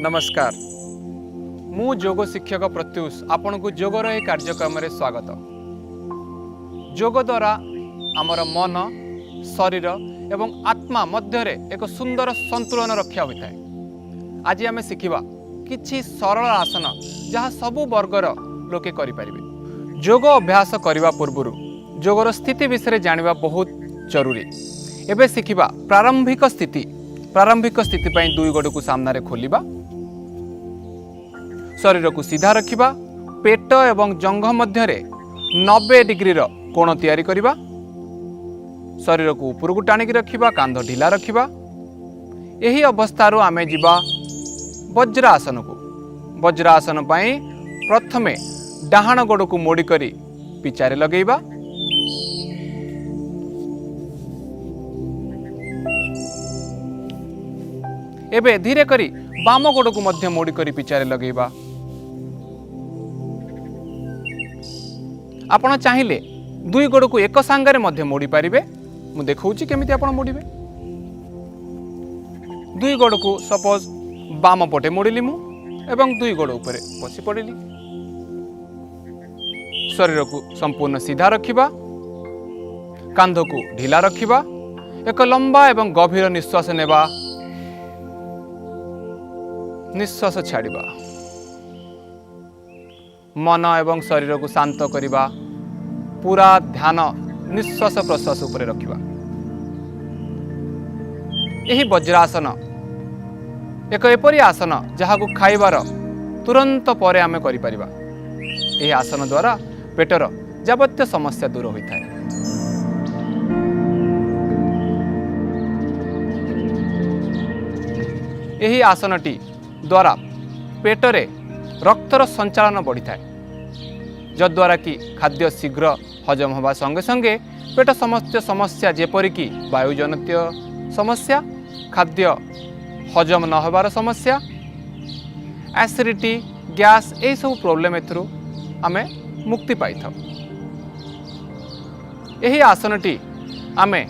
नमस्कार मु योग शिक्षक प्रत्युष आपण को योगर यह कार्यक्रम में स्वागत। योग द्वारा आमर मन शरीर एवं आत्मा मध्य एक सुंदर संतुलन रक्षा होता है। आज आम शिखा किछि सरल आसन जहाँ सबु वर्गर लोके करें। योग अभ्यास करने पूर्व योगर स्थिति विषय जानिबा बहुत जरूरी। एबे शिखा प्रारंभिक स्थिति पाई दुई गोड़ को सामने खोलिबा, शरीर को सीधा रखिबा, पेट एवं जंघ मध्य 90 डिग्री कोण तैयारी करिबा, शरीर को ऊपर को टाणिक रखिबा, कांध ढिला रखिबा। यही अवस्थारू आमे जिबा वज्रासन को। वज्रासन पाई प्रथमे डाहाण गोड़ को मोड़ी करी पिचारे लगेइबा, एबे धीरे करी बाम गोड़ को मध्य मोड़ी करी पिचारे लगेइबा। आपण चाहिए दुई गोड़ को एक सांगरे मध्य मोड़ी पारिबे। मु देखौछि केमिति आपण मोड़िबे। दुई गोड़ को सपोज बाम पटे मोड़िली मु एवं दुई गोड़ ऊपर बसी पड़िली। शरीर को संपूर्ण सीधा रखिबा, कांध को ढिला रखिबा, एक लंबा एवं गभीर निश्वास नेबा, निश्वास छाड़िबा, मन एवं शरीर को शांत करिबा, पूरा ध्यान निश्वास प्रश्वास उपरे रखिबा। यही वज्रासन एक एपरी आसन जहाँ को खाइबार तुरंत परे आमे करि परिबा। यही आसन द्वारा पेटर जावत्य समस्या दूर होता है। यही आसनटी द्वारा पेटरे रक्तर संचालन बढ़ी थाए, जद्वारा कि खाद्य शीघ्र हजम होगा संगे संगे पेट समस्त समस्या जेपरिक वायुजनित समस्या, खाद्य हजम न होबार समस्या, एसिडिटी, गैस यही सब प्रोब्लेम एथरू आमे मुक्ति पाई था। यही आसनटी आमे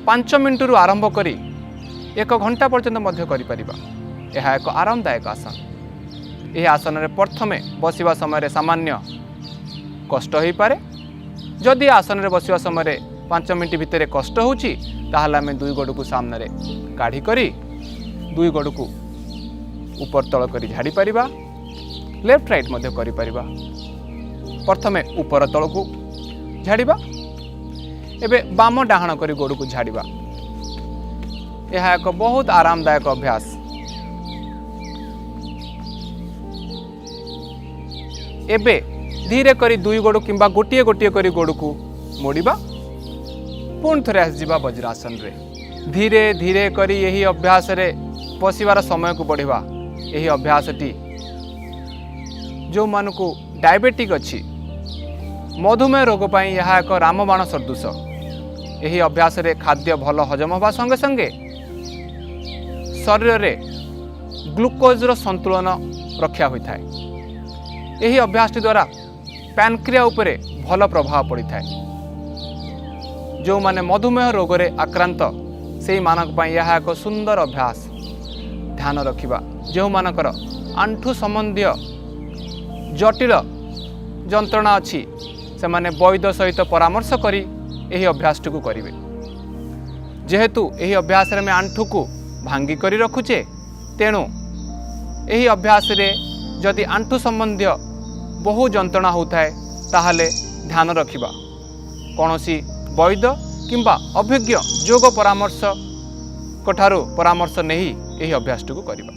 5 मिनट रु आरंभ करी 1 घंटा पर्यंत मध्य करि परिबा। यह एक आरामदायक आसन। यह आसन रे प्रथमे बसिबा समय सामान्य कष्ट हो पारे। जदि आसन रे बसिबा समय 5 मिनट भितर कष्ट होची ताहले आमे दुई गोड़ को सामने काढ़ी करी दुई गोड़ को ऊपर तल करी झाड़ी परिबा, लेफ्ट राइट मध्य करि परिबा। प्रथमे ऊपर तल को झाड़िबा, एबे बाम डाहाण करी गोड़ को झाड़िबा। यह एक बहुत आरामदायक अभ्यास। एबे धीरे करी दुई गोड़ किंबा गोटिए गोटिए करी गोड़ को मोड़िबा, पुणी थरे आसीबा वज्रासन रे। धीरे धीरे करी यही अभ्यास रे बसिबार समय को बढ़िबा। यही अभ्यासटी जो मान को डायबिटिक अच्छी, मधुमेह रोग पाई यह एक रामबाण सदृश। यही अभ्यास रे खाद्य भल हजम होगा संगे संगे शरीर रे ग्लूकोज रो संतुलन रक्षा होता है। यही अभ्यास द्वारा पैनक्रिया उपरे भल प्रभाव पड़ी था। जो माने मधुमेह रोग रे आक्रांत से मानक पाई यह एक सुंदर अभ्यास। ध्यान रखिबा जो मानकर आंठु संबंधी जटिल जंत्रणा अच्छी से माने वैद्य सहित परामर्श करी यही अभ्यास को करिवे। जेहेतु यही अभ्यास रे में आंठू को भांगी करी रखुचे, तेणु यही अभ्यास रे जदि आंठू संबंधी बहु जंत्रणा होता है ताहले ध्यान रखिबा, कौनसी वैद्य किंबा अभिज्ञ योग परामर्श कोठारो परामर्श नहीं यही अभ्यास को करिबा।